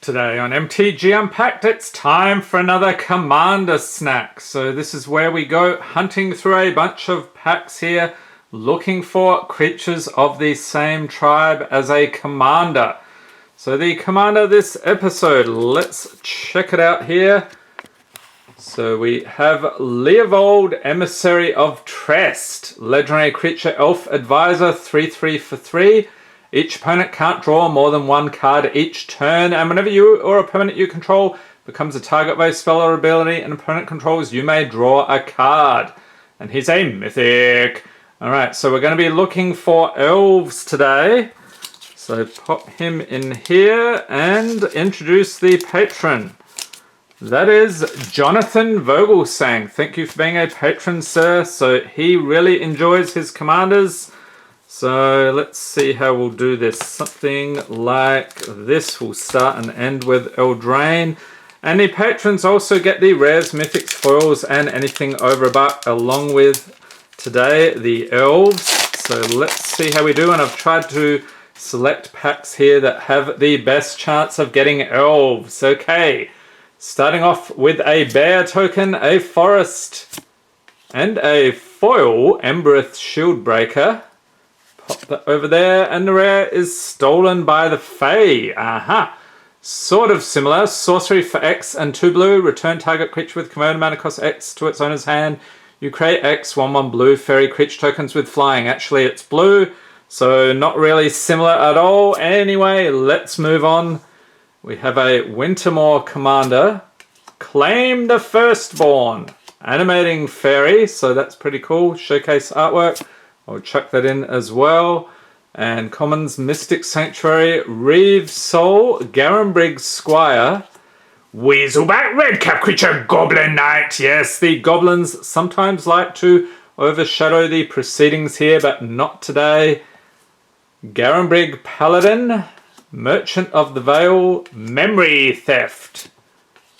Today on MTG Unpacked, it's time for another Commander Snack. So this is where we go hunting through a bunch of packs here, looking for creatures of the same tribe as a commander. So the commander this episode, let's check it out here. So we have Leovold, Emissary of Trest, legendary creature, elf advisor, 3/3 for 3. Each opponent can't draw more than one card each turn, and whenever you or a permanent you control becomes a target by spell or ability and opponent controls, you may draw a card. And he's a mythic. Alright, so we're going to be looking for elves today. So pop him in here and introduce the patron. That is Jonathan Vogelsang. Thank you for being a patron, sir. So he really enjoys his commanders. So let's see how we'll do this. Something like this. We'll start and end with Eldraine. And the patrons also get the rares, mythics, foils, and anything over a buck, along with today the elves. So let's see how we do. And I've tried to select packs here that have the best chance of getting elves. Okay, starting off with a bear token, a forest, and a foil Embereth Shieldbreaker. Pop that over there, and the rare is Stolen by the Fae. Aha! Sort of similar. Sorcery for X and 2 blue. Return target creature with converted mana cost X to its owner's hand. You create X 1/1 blue fairy creature tokens with flying. Actually, it's blue, so not really similar at all. Anyway, let's move on. We have a Wintermoor commander. Claim the Firstborn. Animating fairy, so that's pretty cool. Showcase artwork. I'll chuck that in as well. And commons, Mystic Sanctuary, Reeve Soul, Garenbrig's Squire, Weaselback Redcap creature, Goblin Knight. Yes, the goblins sometimes like to overshadow the proceedings here, but not today. Garenbrig Paladin, Merchant of the Veil, Memory Theft.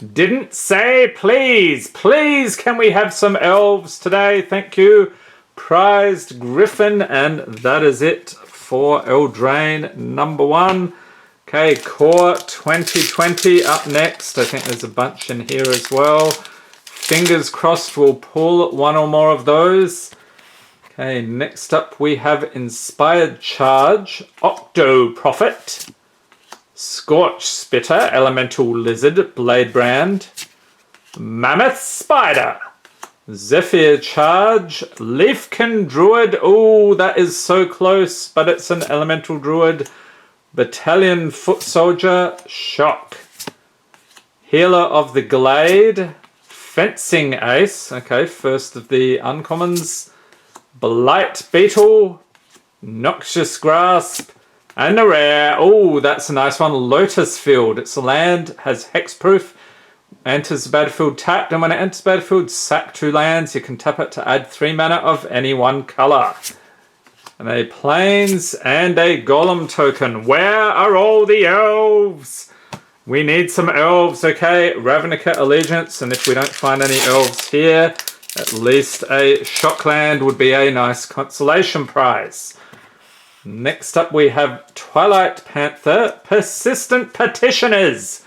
Didn't say please. Please, can we have some elves today? Thank you. Prized Griffin, and that is it for Eldraine number 1. Okay, Core 2020 up next. I think there's a bunch in here as well. Fingers crossed we'll pull one or more of those. Okay, next up we have Inspired Charge, Octo Prophet, Scorch Spitter, Elemental Lizard, Blade Brand, Mammoth Spider, Zephyr Charge, Leafkin Druid. Oh, that is so close, but it's an Elemental Druid. Battalion Foot Soldier, Shock. Healer of the Glade, Fencing Ace. Okay, first of the uncommons. Blight Beetle, Noxious Grasp, and a rare. Oh, that's a nice one. Lotus Field. It's a land, has hexproof. Enters the battlefield tapped, and when it enters the battlefield, sack 2 lands. You can tap it to add 3 mana of any one color. And a plains and a golem token. Where are all the elves? We need some elves, okay? Ravnica Allegiance, and if we don't find any elves here, at least a shockland would be a nice consolation prize. Next up we have Twilight Panther, Persistent Petitioners.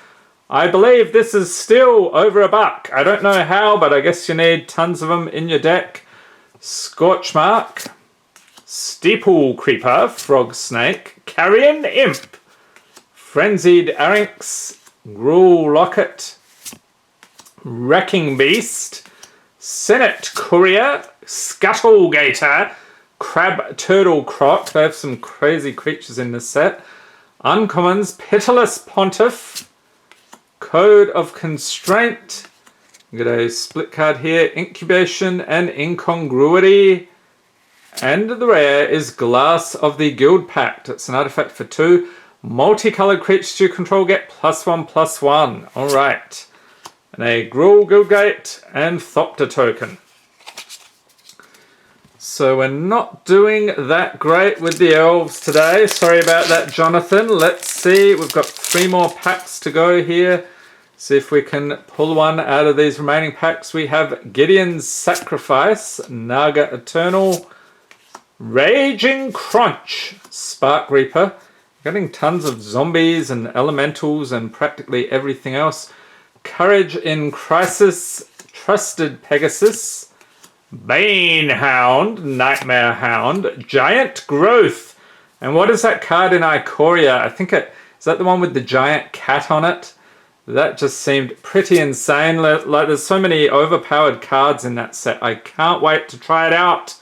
I believe this is still over a buck. I don't know how, but I guess you need tons of them in your deck. Scorchmark, Steeple Creeper, Frog Snake, Carrion Imp, Frenzied Arynx, Gruul Locket, Wrecking Beast, Senate Courier, Scuttlegator, Crab Turtle Croc. They have some crazy creatures in this set. Uncommons, Pitiless Pontiff, Code of Constraint. Get a split card here. Incubation and Incongruity. And the rare is Glass of the Guild Pact. It's an artifact for 2. Multicolored creatures you control get +1/+1. Alright. And a Gruul Guildgate and Thopter token. So we're not doing that great with the elves today. Sorry about that, Jonathan. Let's see. We've got 3 more packs to go here. See if we can pull one out of these remaining packs. We have Gideon's Sacrifice, Naga Eternal, Raging Crunch, Spark Reaper, Getting tons of zombies and elementals and practically everything else. Courage in Crisis, Trusted Pegasus, Banehound, Nightmare Hound, Giant Growth. And what is that card in Ikoria? I think is that the one with the giant cat on it? That just seemed pretty insane. Like there's so many overpowered cards in that set. I can't wait to try it out.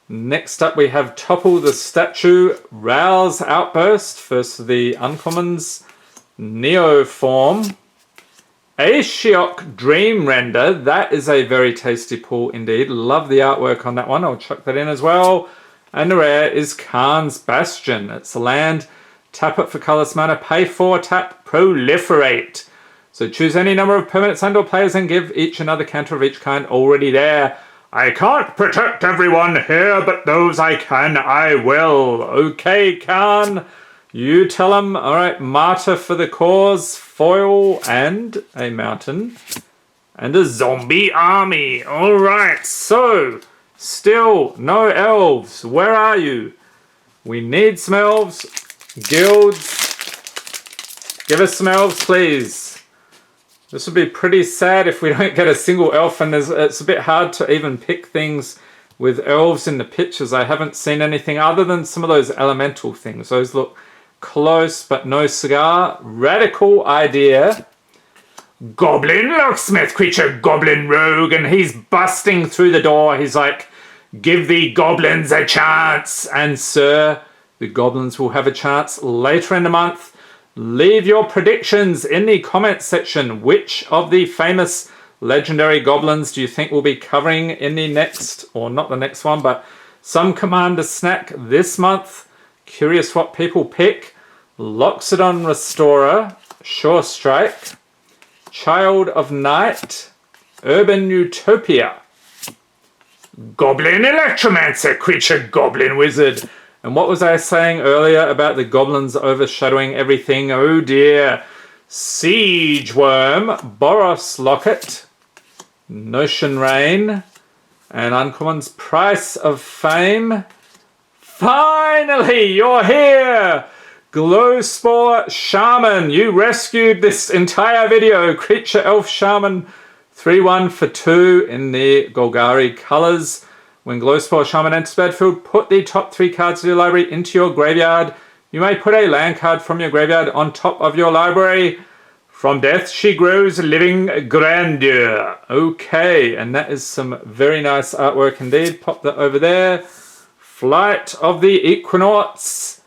Next up we have Topple the Statue, Rouse Outburst, first of the uncommons, Neo Form, Ashiok Dream Render. That is a very tasty pull indeed. Love the artwork on that one. I'll chuck that in as well. And the rare is Khan's Bastion. It's a land, tap it for colorless mana, pay 4, tap, proliferate. So choose any number of permanents and/or players and give each another counter of each kind already there. I can't protect everyone here, but those I can, I will. Okay, Khan, you tell him. All right, Martyr for the cause, foil, and a mountain, and a zombie army. All right, so still no elves. Where are you? We need some elves. Guilds, give us some elves, please. This would be pretty sad if we don't get a single elf, and it's a bit hard to even pick things with elves in the pictures. I haven't seen anything other than some of those elemental things. Those look close, but no cigar. Radical idea. Goblin locksmith creature, goblin rogue, and he's busting through the door. He's like, give the goblins a chance. And sir, the goblins will have a chance later in the month. Leave your predictions in the comments section. Which of the famous legendary goblins do you think we'll be covering in the next, or not the next one, but some Commander snack this month? Curious what people pick. Loxodon Restorer, Sure Strike, Child of Night, Urban Utopia, Goblin Electromancer, creature goblin wizard. And what was I saying earlier about the goblins overshadowing everything? Oh dear. Siege Worm, Boros Locket, Notion Rain, and Uncommon's Price of Fame. Finally, you're here! Glowspore Shaman, you rescued this entire video. Creature Elf Shaman, 3/1 for 2 in the Golgari colors. When Glowspore Shaman enters battlefield, put the top 3 cards of your library into your graveyard. You may put a land card from your graveyard on top of your library. From death she grows, living grandeur. Okay, and that is some very nice artwork indeed. Pop that over there. Flight of the Equinauts.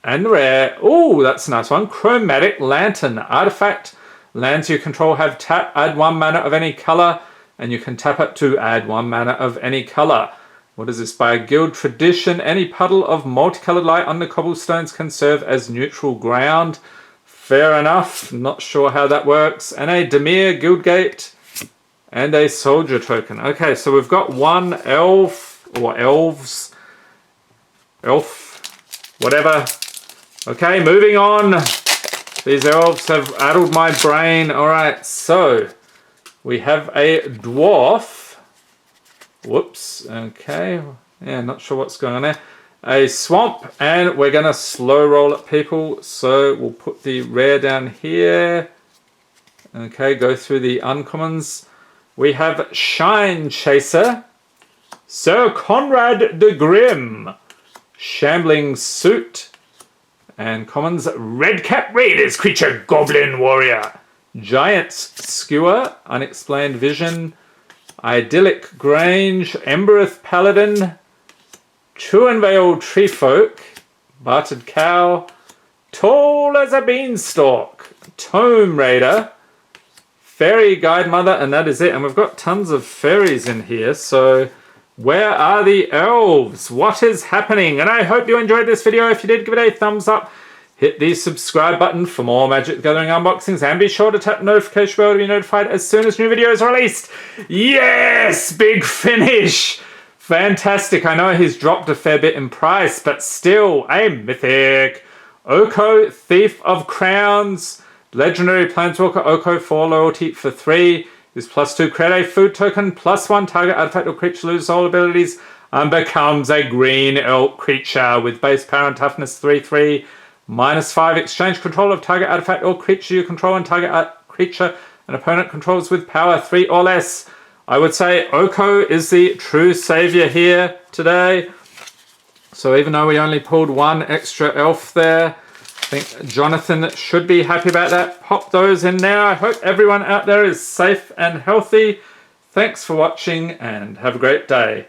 And rare. Oh, that's a nice one. Chromatic Lantern. Artifact. Lands you control have tap, add 1 mana of any color. And you can tap it to add 1 mana of any color. What is this? By a guild tradition, any puddle of multicolored light on the cobblestones can serve as neutral ground. Fair enough. Not sure how that works. And a Dimir Guildgate and a soldier token. Okay, so we've got 1 elf or elves. Elf. Whatever. Okay, moving on. These elves have addled my brain. All right, so we have a dwarf. Whoops. Okay. Yeah, not sure what's going on there. A swamp, and we're going to slow roll it, people. So we'll put the rare down here. Okay, go through the uncommons. We have Shine Chaser, Sir Conrad the Grim, Shambling Suit, and commons Redcap Raiders, creature Goblin Warrior, Giant's Skewer, Unexplained Vision, Idyllic Grange, Embereth Paladin, Truanvale Treefolk, Bartered Cow, Tall as a Beanstalk, Tome Raider, Fairy Guide Mother, and that is it. And we've got tons of fairies in here, so where are the elves? What is happening? And I hope you enjoyed this video. If you did, give it a thumbs up. Hit the subscribe button for more Magic the Gathering unboxings, and be sure to tap the notification bell to be notified as soon as new videos are released. Yes! Big finish! Fantastic. I know he's dropped a fair bit in price, but still a mythic. Oko, Thief of Crowns, Legendary Planeswalker Oko for loyalty for 3. Is +2, create a food token, +1 target artifact or creature loses all abilities and becomes a green elk creature with base power and toughness 3/3. -5 exchange control of target artifact or creature you control and target creature an opponent controls with power 3 or less. I would say Oko is the true savior here today. So even though we only pulled one extra elf there, I think Jonathan should be happy about that. Pop those in there. I hope everyone out there is safe and healthy. Thanks for watching and have a great day.